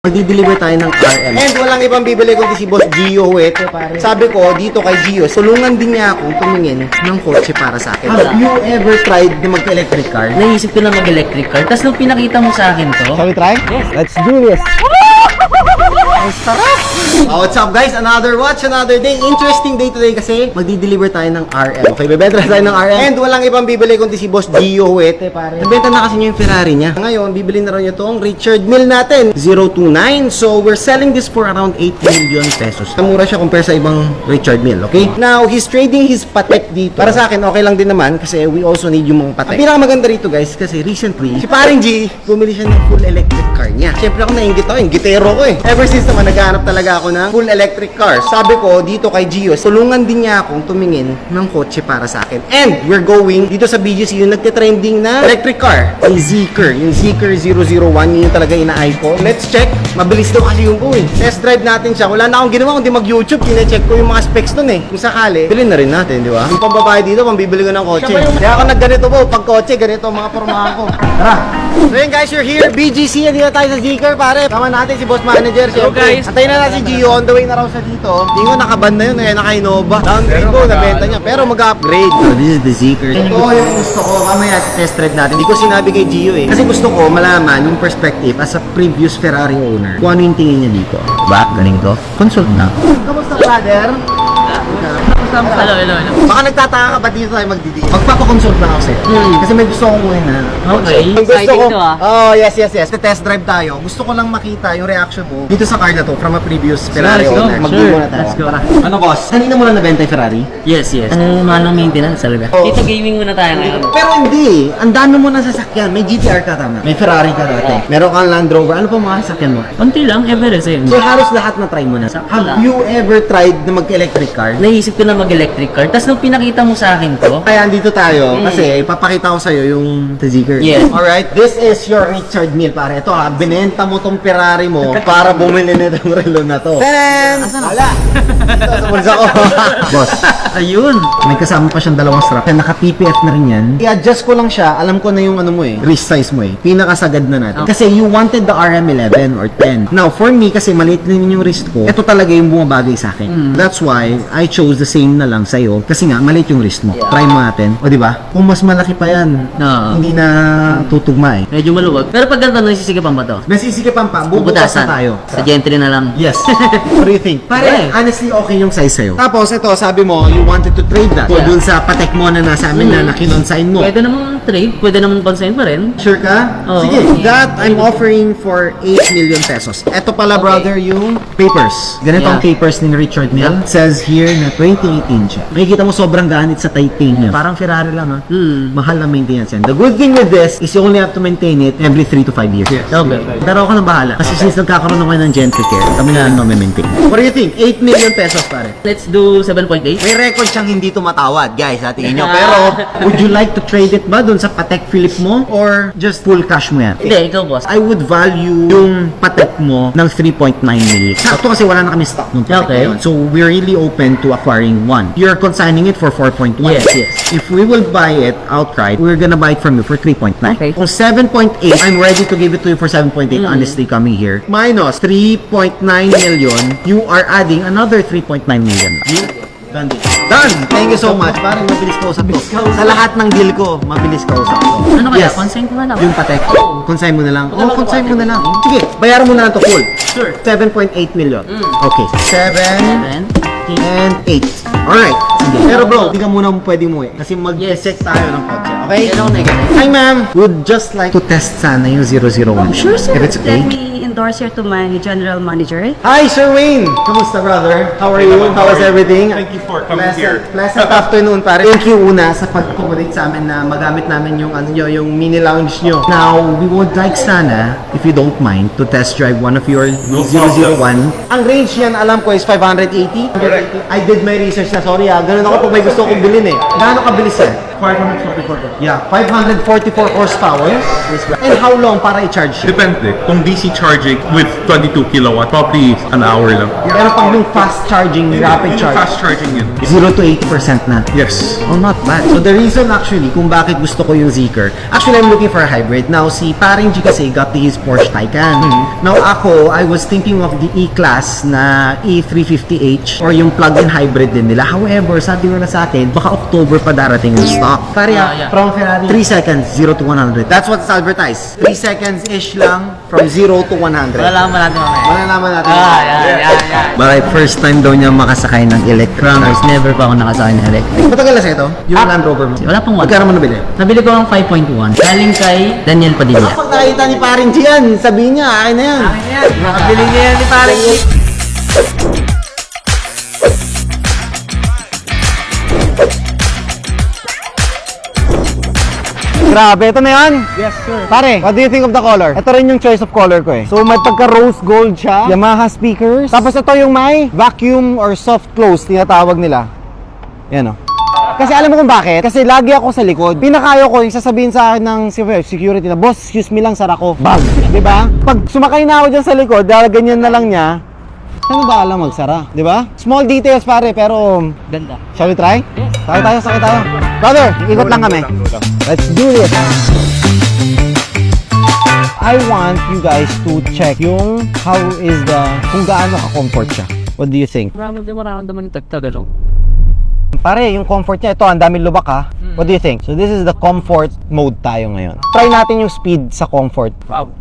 Magdi-deliver tayo ng RM. And walang ibang bibili kundi si Boss Gio Huet. Sabi ko, dito kay Gio, tulungan din niya akong tumingin ng kotse para sa akin. Have you ever tried na mag-electric car? Naisip ko na mag-electric car. Tapos nung pinakita mo sa akin to, Shall we try? Yes. Let's do this. Ang sarap! What's up guys? Another day. Interesting day today kasi magdi-deliver tayo ng RM. Okay, bebenta tayo ng RM. And walang ibang bibili kundi si Boss Gio Huet. Nabenta na kasi niya yung Ferrari niya. Ngayon, bibili na rin niya itong Richard Mille natin. 029. So, we're selling this for around 8 million pesos. Mura siya compare sa ibang Richard Mille, okay? Now, he's trading his Patek dito. Para sa akin, okay lang din naman kasi we also need yung mga Patek. Ang pinakamaganda rito guys kasi recently, si paring G, bumili siya ng full electric car niya. Siyempre ako nainggit ako, gitero ko eh. Ever since naman, naghahanap talaga ako ng full electric car. Sabi ko, dito kay Gio, tulungan din niya akong tumingin ng kotse para sa akin. And we're going dito sa BGC yung nagte-trending na electric car. Yung Zeekr. Yung Zeekr 001, yun yung talaga ina-eye ko. Let's check. Mabilis daw kasi yung buhay. Test drive natin siya. Wala na akong ginawa kundi mag-YouTube. Kine-check ko yung mga specs nun eh. Kung sakali, bilhin na rin natin, di ba? Yung pambabae dito, pambibili ko ng kotse. Kaya ako nagganito po, pag kotse, ganito ang mga pormahan ko. Tara! So yun guys, you're here. BGC, andito tayo sa Zeekr, pare. Tama natin si Boss Manager. Hello guys. Antayin na natin si Gio, on the way na raw sa dito. Hindi ko nakaban na yun, kaya naka-Innova. Downgrade ko, nabenta niya. Pero mag-upgrade. So this is the Zeekr. Ito yung gusto ko, mamaya test drive natin. Hindi ko sinabi kay Gio eh. Kasi gusto ko malaman yung perspective as a previous Ferrari owner. Kung ano yung tingin niya dito. Diba? Galing to. Consult na. Kamusta brother? hello. Baka nagtataka ka ba dito tayo magdidiin? Magpapakonsult na ako sa'yo. Kasi may gusto kong kuhin na. Okay. Ang gusto Exciting ko, to, ah. Oh, yes. Test drive tayo. Gusto ko lang makita yung reaction mo dito sa car na to from a previous Ferrari let's go. owner. Sure. Mag-deal muna tayo. Let's go. Tara. Ano boss? Kanina mo lang nabenta yung Ferrari? Yes. Mahal ng maintenance talaga. Oo. Dito gaming muna tayo ngayon. Pero hindi. Ang dami mo na sasakyan. May GTR ka tama. May Ferrari ka dati. Meron kang Land Rover. Ano pa mga sasakyan mo? Konti lang, Everest eh. So halos lahat na try mo na. Sakto Have lang. you ever tried na mag-electric car? Naisip ko na mag-electric car. Tapos nung pinakita mo sa akin to, Kaya andito tayo kasi ipapakita ko sa'yo yung Zeekr. Yes. Alright, this is your Richard Mille pare. Ito binenta mo tong Ferrari mo para bumili nitong relo na to. Tadan! Wala! Ito sa bulsa ko. Boss, ayun. may kasama pa siyang dalawang strap. Naka-PPF na rin yan. I-adjust ko lang siya. Alam ko na yung ano mo eh. Wrist size mo eh. Pinakasagad na natin. Kasi you wanted the RM11 or 10. Now, for me, kasi maliit din yung wrist ko, ito talaga yung bumabagay sa akin. That's why I chose the same na lang sa'yo. Kasi nga, maliit yung wrist mo. Try mo natin. O diba? Kung mas malaki pa yan, hindi na tutugma eh. Medyo maluwag. Pero pag ganito, nasisigapan ba to? Nasisikipan pa. Bubutas na tayo. Sa gentry na lang. Yes. What do you think? Pare, Yeah. honestly, okay yung size sa'yo. Tapos, ito, sabi mo, you wanted to trade that. Yeah. Dun sa Patek mo na nasa amin na nakinonsign mo. Pwede naman trade, pwede naman consign pa rin. Sure ka? Oo. Sige. That I'm offering for 8 million pesos. Ito pala, brother, yung papers. Ganito ang papers ni Richard Mille. Says here na 2018 siya. Makikita mo sobrang ganit sa titanium. Parang Ferrari lang ha. Mahal na maintenance yan. The good thing with this is you only have to maintain it every 3 to 5 years. Okay. Pero ako na bahala. Kasi since nagkakaroon naman ng gentry care, kami na lang maintain. What do you think? 8 million pesos pare. Let's do 7.8. May record siyang hindi tumatawad, guys, sa tingin nyo. Pero, would you like to trade it ba dun sa Patek Philippe mo? Or just full cash mo yan? Hindi, ikaw boss. I would value yung Patek mo ng 3.9 million. Sakto kasi wala na kami stock nung Patek Okay. ngayon. So, we're really open to acquiring one. You're consigning it for 4.1. Yes. If we will buy it outright, we're gonna buy it from you for 3.9. Okay. Kung 7.8, I'm ready to give it to you for 7.8, honestly, coming here. Minus 3.9 million, you are adding another 3.9 million. Done. Thank you so much. Parang mabilis kausap ko. Sa lahat ng deal ko, mabilis kausap ko. Ano kaya? Consign ko na lang. Yung Patek. Consign mo na lang. Consign mo na lang. Sige, bayaran mo na lang to full. Sure. 7.8 million. Okay. 7 7. and 8. Alright. Sige. Pero bro, hindi ka muna pwede mo eh. Kasi mag-check tayo ng kotse. Okay? Yan ako negative. Hi ma'am. Would just like to test sana yung 001. Sure, sir. If it's okay. Let me endorse here to my general manager. Hi, Sir Wayne! Kamusta, brother? How are you? How is everything? Thank you for coming here. Pleasant afternoon, pare. Thank you una sa pag-accommodate sa amin na magamit namin yung ano nyo, yung mini lounge nyo. Now, we would like sana, if you don't mind, to test drive one of your 001. Ang range yan, alam ko, is 580. Correct. I did my research na, sorry ganun ako pag may gusto kong bilhin eh. Gaano kabilis yan? 544. Yeah, 544 horsepower. And how long para i-charge siya? Depende. Kung DC charging with 22 kilowatt, probably an hour lang. Pero pag yung fast charging, rapid Yung charge, fast charging yun. 0 to 80% na. Yes. Oh, not bad. So the reason actually kung bakit gusto ko yung Zeekr, actually I'm looking for a hybrid. Now si paring G kasi got his Porsche Taycan. Now ako, I was thinking of the E-Class na E350h or yung plug-in hybrid din nila. However, sabi nila sa atin, baka October pa darating yung stock. Pare, Yeah. from Ferrari, 3 seconds, 0 to 100. That's what's advertised. 3 seconds-ish lang from 0 to 100. Malalaman natin mamaya. Malalaman natin. Yan. Bakit first time daw niya makasakay ng electric? Never pa ako nakasakay ng electric. Matagal na sa ito? Yung Land Rover mo? Wala pang Magkano mo nabili? Nabili ko ang 5.1. Galing kay Daniel Padilla. Pag nakita ni paring G yan, sabihin niya, akin na yan. Nakabili niya yan ni paring G. Grabe, ito na yan? Yes, sir. Pare, what do you think of the color? Ito rin yung choice of color ko eh. So, may pagka rose gold siya, Yamaha speakers. Tapos ito yung may vacuum or soft close, tinatawag nila. Yan o. Kasi alam mo kung bakit? Kasi lagi ako sa likod. Pinakayo ko yung sasabihin sa akin ng security na, boss, excuse me lang, sara ko. Bag. Diba? Pag sumakay na ako dyan sa likod, dahil ganyan na lang niya, saan ba alam magsara? Diba? Small details pare, pero Ganda. shall we try? Sakay tayo. Brother, ikot lang kami. Let's do this. I want you guys to check yung kung gaano ka-comfort siya. What do you think? Mararamdaman yung tagtag, ano? Pare, yung comfort niya, ito, ang daming lubak ha. What do you think? So this is the comfort mode tayo ngayon. Try natin yung speed sa comfort. Wow.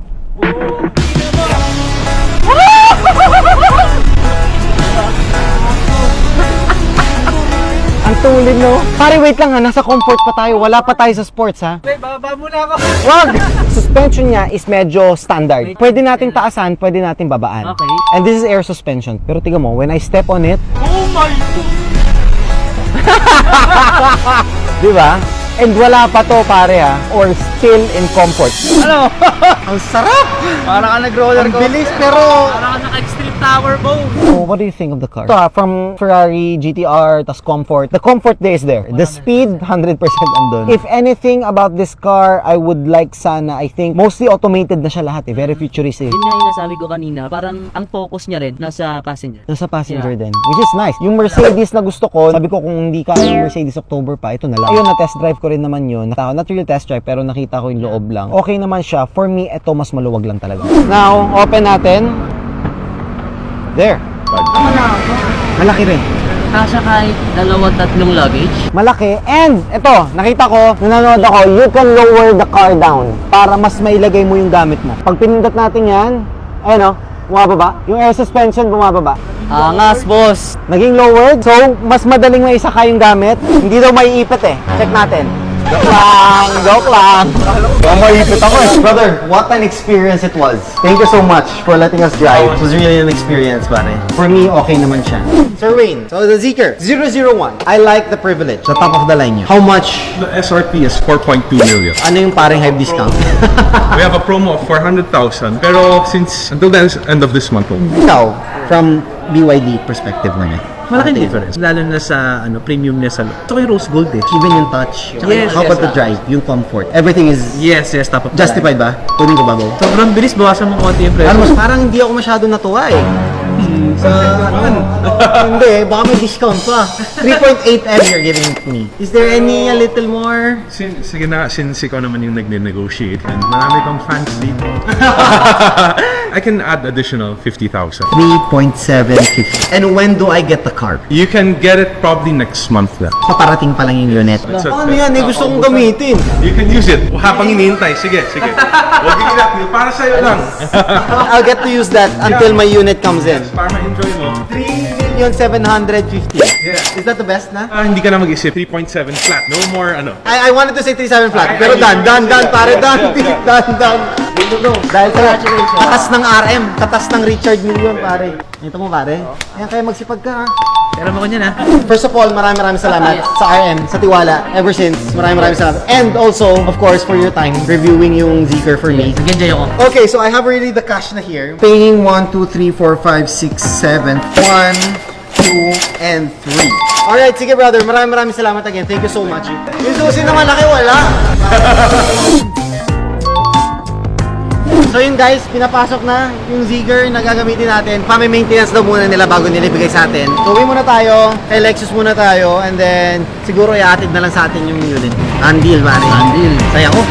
Ang tulid, no? Pare, wait lang ha. Nasa comfort pa tayo. Wala pa tayo sa sports, ha? Wait, bababa muna ako. Wag! Suspension niya is medyo standard. Pwede natin taasan, pwede natin babaan. Okay. And this is air suspension. Pero tiga mo, when I step on it... Oh my God! Di ba? And wala pa to, pare, ha? Or still in comfort. Ano? Ang sarap! Para ka nag-roller Ang bilis, pero... Para ka naka-extreme tower boat. So, what do you think of the car? Ito, from Ferrari, GTR, tas comfort. The comfort there is there. The speed, 100% andun. If anything about this car, I would like sana, I think, mostly automated na siya lahat eh. Very futuristic. Yun nga yung nasabi ko kanina, parang ang focus niya rin nasa passenger. Nasa passenger din. Which is nice. Yung Mercedes na gusto ko, sabi ko kung hindi kaya yung Mercedes October pa, ito na lang. Ayun, na-test drive ko rin naman yun. Not really test drive, pero nakita ko yung loob lang. Okay naman siya. For me, ito mas maluwag lang talaga. Now, open natin. There. Malaki rin. Kasya kahit 2-3 luggage. Malaki. And, ito, nakita ko, nanonood ako, you can lower the car down para mas mailagay mo yung gamit mo. Pag pinindot natin yan, ayun o, bumababa. Yung air suspension, bumababa. Angas, boss. Naging lowered, so mas madaling maisakay yung gamit. Hindi daw maiipit eh. Check natin. Joke lang. Maiipit ako eh. Brother, what an experience it was. Thank you so much for letting us drive. It was really an experience, pare. For me, okay naman siya. Sir Wayne, so the Zeekr 001. I like the privilege. The top of the line niya. How much? The SRP is 4.2 million. Ano yung paring hype discount? We have a promo of 400,000. Pero since until the end of this month, Ikaw, from BYD perspective naman. Malaking difference. Lalo na sa premium niya sa loob. Ito yung rose gold eh. Even yung touch. Yes, How about yes, the drive? Yung comfort. Everything is Yes, top of the justified ba? Tuning ko ba, Bo? line. Sobrang bilis, bawasan mo konti yung Alam mo, presyo. parang hindi ako masyado natuwa eh. Sa hindi, baka may discount pa. 3.8M you're giving it to me. Is there any a little more? sige na, since ikaw naman yung nag-negotiate and marami kang fans dito. I can add additional 50,000. 3.750. And when do I get the car? You can get it probably next month na. Paparating pa lang yung unit. Paano yan? Eh, gusto kong gamitin. You can use it. Habang hinihintay. Sige. Huwag iilak. Para sa'yo lang. I'll get to use that until my unit comes in. Para ma-enjoy mo. 3,750,000. Yeah. Is that the best na? Hindi ka na mag-isip. 3.7 flat. No more I wanted to say 3.7 flat, pero done, pare, done. Dahil sa katas ng RM, katas ng Richard Million, pare. Ito mo, pare. Ayan, kaya magsipag ka, ha? Pero mo ko niyan ha. First of all, maraming salamat sa RM, sa tiwala, ever since. Maraming salamat. And also, of course, for your time, reviewing yung Zeekr for me. Nag-enjoy ako. Okay, so I have already the cash na here. Paying 1, 2, 3, 4, 5, 6, 7. 1, 2, and 3. Alright, sige brother, maraming salamat again. Thank you so much. Yung susi na malaki, wala. So yun guys, pinapasok na yung Zigger na gagamitin natin. Pami-maintenance daw muna nila bago nila ibigay sa atin. So uwi muna tayo, kay Lexus muna tayo, and then siguro iatid na lang sa atin yung unit. Undeal, pare. Undeal. Saya ko.